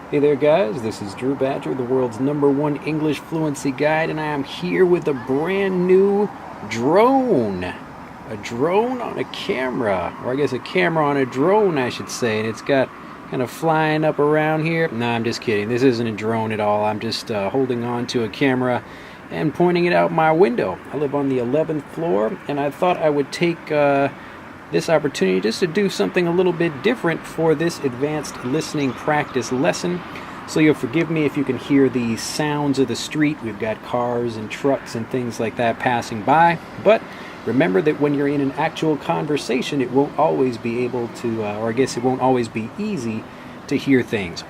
Hey there, guys. This is Drew Badger, the world's #1 English fluency guide, and I am here with a brand new drone. A drone on a camera, or I guess a camera on a drone, I should say. And it's got kind of flying up around here. No, I'm just kidding. This isn't a drone at all. I'm just holding on to a camera and pointing it out my window. I live on the 11th floor, and I thought I would take this opportunity just to do something a little bit different for this advanced listening practice lesson. So you'll forgive me if you can hear the sounds of the street. We've got cars and trucks and things like that passing by. But remember that when you're in an actual conversation, it won't always be able to, or I guess it won't always be easy to hear things.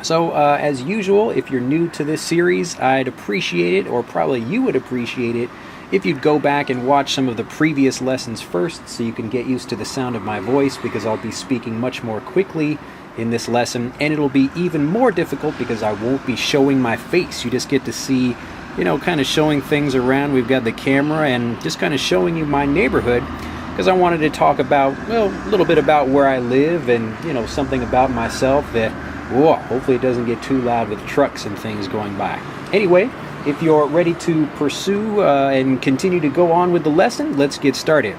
So as usual, if you're new to this series, I'd appreciate it, or probably you would appreciate it, if you'd go back and watch some of the previous lessons first so you can get used to the sound of my voice, because I'll be speaking much more quickly in this lesson, and it'll be even more difficult because I won't be showing my face. You just get to see, kind of showing things around. We've got the camera and just kind of showing you my neighborhood, because I wanted to talk about, a little bit about where I live and, something about myself that, hopefully it doesn't get too loud with trucks and things going by. Anyway, if you're ready to pursue and continue to go on with the lesson, let's get started.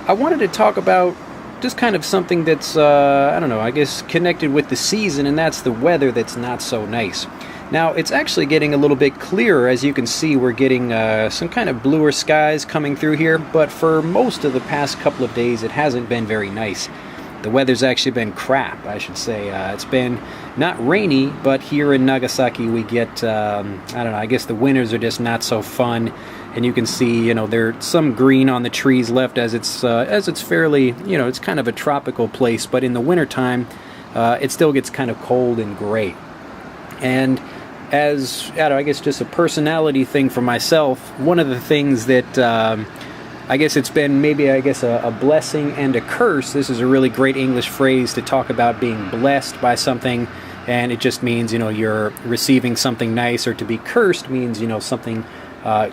I wanted to talk about just kind of something that's, I guess connected with the season, and that's the weather that's not so nice. Now, it's actually getting a little bit clearer. As you can see, we're getting some kind of bluer skies coming through here, but for most of the past couple of days, it hasn't been very nice. The weather's actually been crap, I should say. It's been not rainy, but here in Nagasaki we get, I guess the winters are just not so fun. And you can see, there's some green on the trees left as it's fairly, it's kind of a tropical place. But in the wintertime, it still gets kind of cold and gray. And as, I guess just a personality thing for myself, one of the things that I guess it's been maybe, a blessing and a curse. This is a really great English phrase to talk about being blessed by something, and it just means, you're receiving something nice, or to be cursed means, something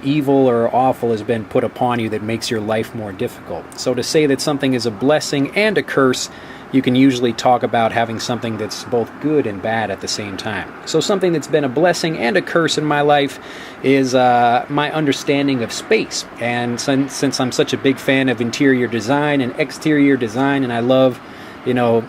evil or awful has been put upon you that makes your life more difficult. So to say that something is a blessing and a curse, you can usually talk about having something that's both good and bad at the same time. So something that's been a blessing and a curse in my life is my understanding of space. And since I'm such a big fan of interior design and exterior design, and I love,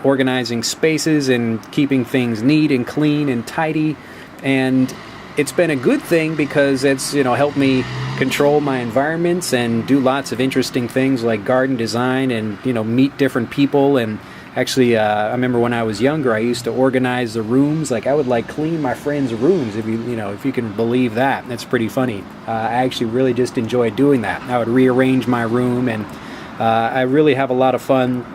organizing spaces and keeping things neat and clean and tidy, and it's been a good thing because it's, helped me control my environments and do lots of interesting things like garden design and, meet different people. And actually, I remember when I was younger, I used to organize the rooms. Like, I would clean my friends' rooms, if you can believe that. That's pretty funny. I actually really just enjoyed doing that. I would rearrange my room, and I really have a lot of fun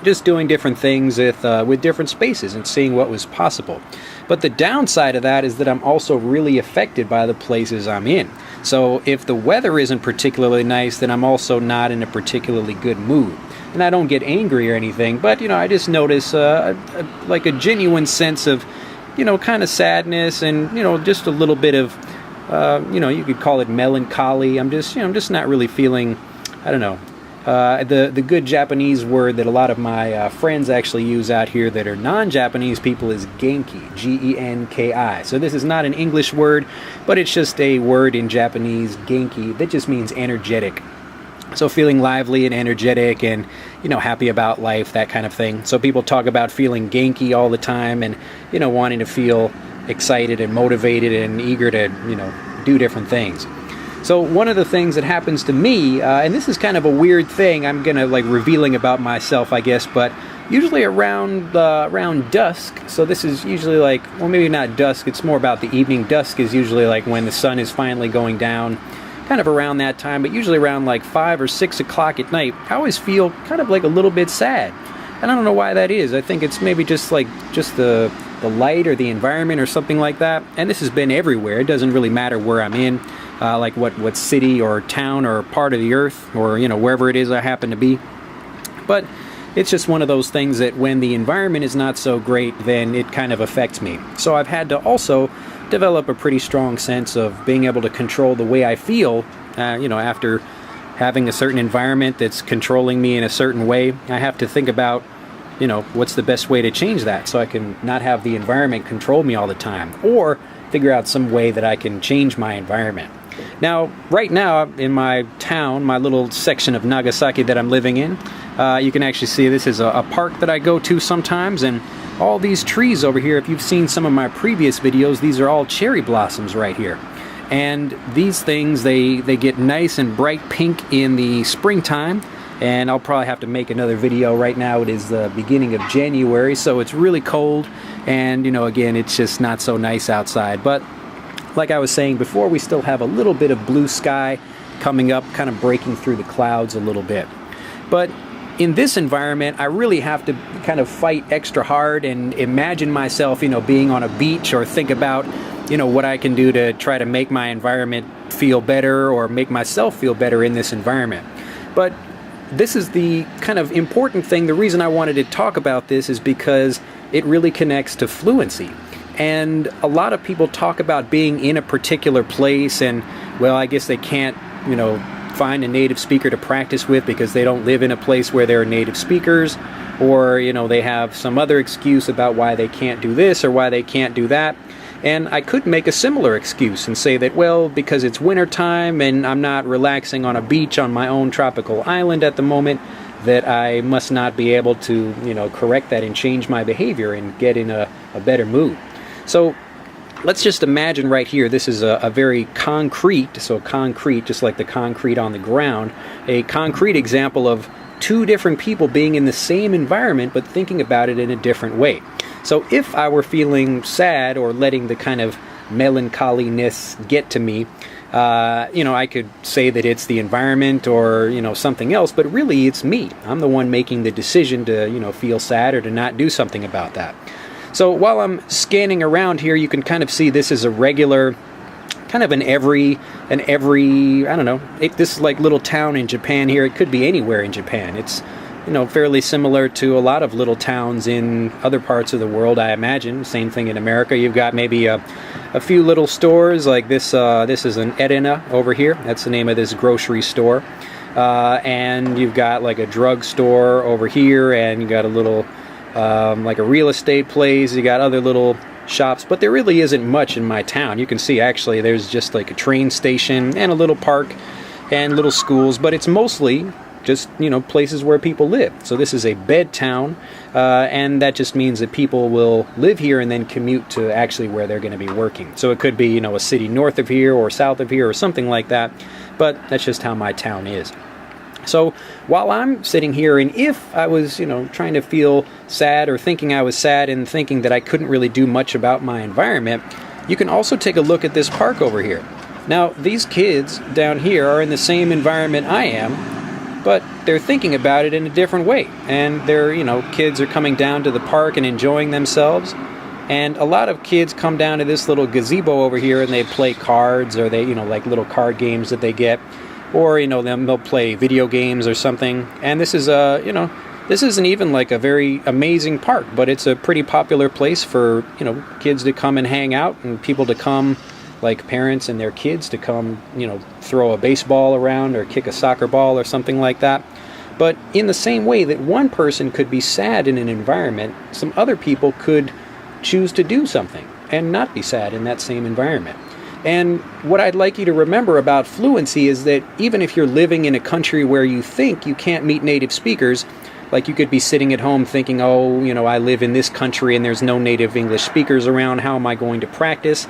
just doing different things with different spaces and seeing what was possible. But the downside of that is that I'm also really affected by the places I'm in. So if the weather isn't particularly nice, then I'm also not in a particularly good mood. And I don't get angry or anything, but, I just notice a genuine sense of, kind of sadness and, just a little bit of, you could call it melancholy. I'm just not really feeling, the good Japanese word that a lot of my friends actually use out here that are non-Japanese people is genki, Genki. So this is not an English word, but it's just a word in Japanese, genki, that just means energetic. So feeling lively and energetic and, happy about life, that kind of thing. So people talk about feeling genki all the time and, wanting to feel excited and motivated and eager to, do different things. So one of the things that happens to me, and this is kind of a weird thing, I'm going to revealing about myself, I guess, but usually around dusk, so this is usually maybe not dusk, it's more about the evening. Dusk is usually when the sun is finally going down, kind of around that time, but usually around 5 or 6 o'clock at night, I always feel kind of a little bit sad. And I don't know why that is. I think it's maybe just the light or the environment or something like that. And this has been everywhere. It doesn't really matter where I'm in, what city or town or part of the earth or, wherever it is I happen to be. But it's just one of those things that when the environment is not so great, then it kind of affects me. So I've had to also develop a pretty strong sense of being able to control the way I feel, after having a certain environment that's controlling me in a certain way. I have to think about you know, what's the best way to change that so I can not have the environment control me all the time, or figure out some way that I can change my environment. Now, right now in my town, my little section of Nagasaki that I'm living in, you can actually see this is a park that I go to sometimes, and all these trees over here, if you've seen some of my previous videos, these are all cherry blossoms right here. And these things, they get nice and bright pink in the springtime, and I'll probably have to make another video. Right now it is the beginning of January, so it's really cold, and you know, again, it's just not so nice outside. But like I was saying before, we still have a little bit of blue sky coming up, kind of breaking through the clouds a little bit. But in this environment, I really have to kind of fight extra hard and imagine myself, you know, being on a beach, or think about, you know, what I can do to try to make my environment feel better, or make myself feel better in this environment. But this is the kind of important thing. The reason I wanted to talk about this is because it really connects to fluency. And a lot of people talk about being in a particular place, and, well, I guess they can't, you know, find a native speaker to practice with because they don't live in a place where there are native speakers, or, you know, they have some other excuse about why they can't do this or why they can't do that. And I could make a similar excuse and say that, well, because it's winter time and I'm not relaxing on a beach on my own tropical island at the moment, that I must not be able to, you know, correct that and change my behavior and get in a better mood. So let's just imagine right here, this is a very concrete, so concrete, just like the concrete on the ground, a concrete example of two different people being in the same environment but thinking about it in a different way. So if I were feeling sad or letting the kind of melancholiness get to me, you know, I could say that it's the environment or, you know, something else, but really it's me. I'm the one making the decision to, you know, feel sad or to not do something about that. So while I'm scanning around here, you can kind of see this is a regular, kind of an every, I don't know, this like little town in Japan here. It could be anywhere in Japan. It's, you know, fairly similar to a lot of little towns in other parts of the world, I imagine. Same thing in America. You've got maybe a few little stores like this. This is an Erena over here. That's the name of this grocery store. And you've got like a drugstore over here, and you got a little like a real estate place. You got other little shops, but there really isn't much in my town. You can see actually there's just like a train station and a little park and little schools, but it's mostly just, you know, places where people live. So this is a bed town, and that just means that people will live here and then commute to actually where they're going to be working. So it could be, you know, a city north of here or south of here or something like that, but that's just how my town is. So while I'm sitting here, and if I was, you know, trying to feel sad or thinking I was sad and thinking that I couldn't really do much about my environment, you can also take a look at this park over here. Now, these kids down here are in the same environment I am, but they're thinking about it in a different way. And they're, you know, kids are coming down to the park and enjoying themselves. And a lot of kids come down to this little gazebo over here and they play cards, or they, you know, like little card games that they get. Or, you know, they'll play video games or something. And this is you know, this isn't even like a very amazing park, but it's a pretty popular place for, you know, kids to come and hang out, and people to come, like parents and their kids to come, you know, throw a baseball around or kick a soccer ball or something like that. But in the same way that one person could be sad in an environment, some other people could choose to do something and not be sad in that same environment. And what I'd like you to remember about fluency is that even if you're living in a country where you think you can't meet native speakers, like you could be sitting at home thinking, oh, you know, I live in this country and there's no native English speakers around, how am I going to practice?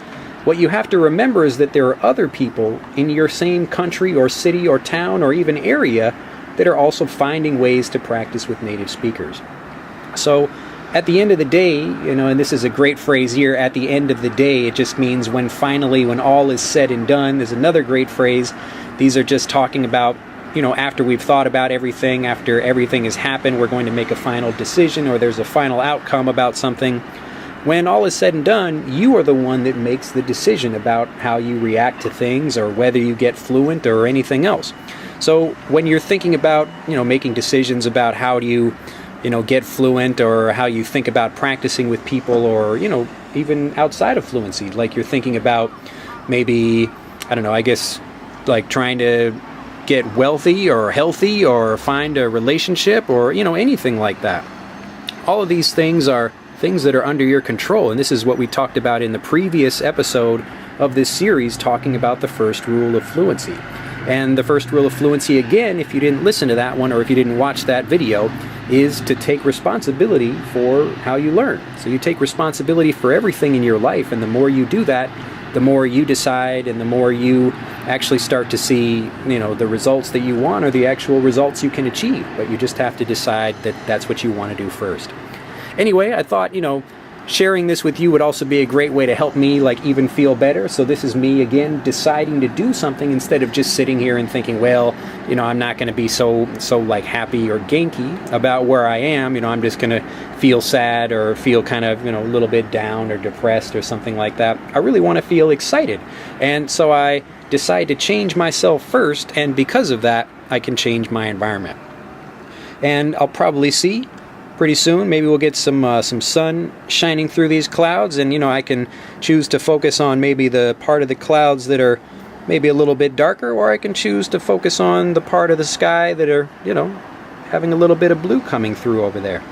What you have to remember is that there are other people in your same country or city or town or even area that are also finding ways to practice with native speakers. So at the end of the day, you know, and this is a great phrase here, at the end of the day, it just means when all is said and done. There's another great phrase. These are just talking about, you know, after we've thought about everything, after everything has happened, we're going to make a final decision, or there's a final outcome about something. When all is said and done, you are the one that makes the decision about how you react to things, or whether you get fluent or anything else. So when you're thinking about, you know, making decisions about how do you, you know, get fluent, or how you think about practicing with people, or, you know, even outside of fluency, like you're thinking about maybe, I don't know, I guess like trying to get wealthy or healthy or find a relationship, or, you know, anything like that. all of these things are things that are under your control, and this is what we talked about in the previous episode of this series, talking about the first rule of fluency. And the first rule of fluency, again, if you didn't listen to that one or if you didn't watch that video, is to take responsibility for how you learn. So you take responsibility for everything in your life, and the more you do that, the more you decide and the more you actually start to see, the results that you want or the actual results you can achieve. But you just have to decide that that's what you want to do first. Anyway, I thought, sharing this with you would also be a great way to help me even feel better. So this is me again deciding to do something instead of just sitting here and thinking, well, I'm not going to be so happy or ganky about where I am. I'm just going to feel sad or feel kind of a little bit down or depressed or something like that. I really want to feel excited, and so I decide to change myself first, and because of that I can change my environment. And I'll probably see pretty soon, maybe we'll get some sun shining through these clouds, and I can choose to focus on maybe the part of the clouds that are maybe a little bit darker, or I can choose to focus on the part of the sky that are having a little bit of blue coming through over there.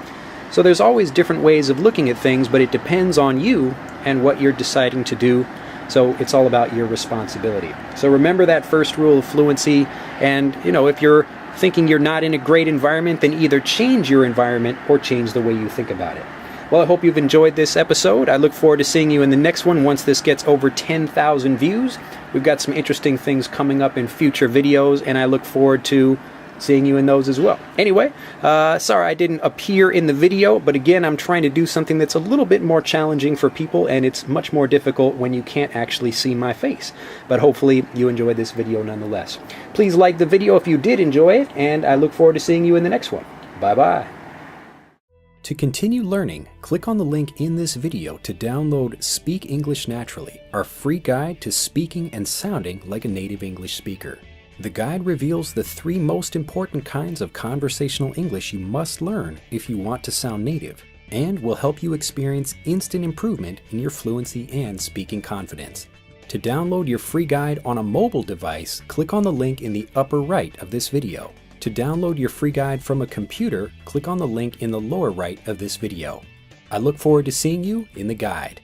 So there's always different ways of looking at things, but it depends on you and what you're deciding to do. So it's all about your responsibility. So remember that first rule of fluency, and if you're thinking you're not in a great environment, then either change your environment or change the way you think about it. Well, I hope you've enjoyed this episode. I look forward to seeing you in the next one once this gets over 10,000 views. We've got some interesting things coming up in future videos, and I look forward to seeing you in those as well. Anyway, sorry I didn't appear in the video, but again, I'm trying to do something that's a little bit more challenging for people, and it's much more difficult when you can't actually see my face. But hopefully you enjoyed this video nonetheless. Please like the video if you did enjoy it, and I look forward to seeing you in the next one. Bye-bye. To continue learning, click on the link in this video to download Speak English Naturally, our free guide to speaking and sounding like a native English speaker. The guide reveals the 3 most important kinds of conversational English you must learn if you want to sound native, and will help you experience instant improvement in your fluency and speaking confidence. To download your free guide on a mobile device, click on the link in the upper right of this video. To download your free guide from a computer, click on the link in the lower right of this video. I look forward to seeing you in the guide.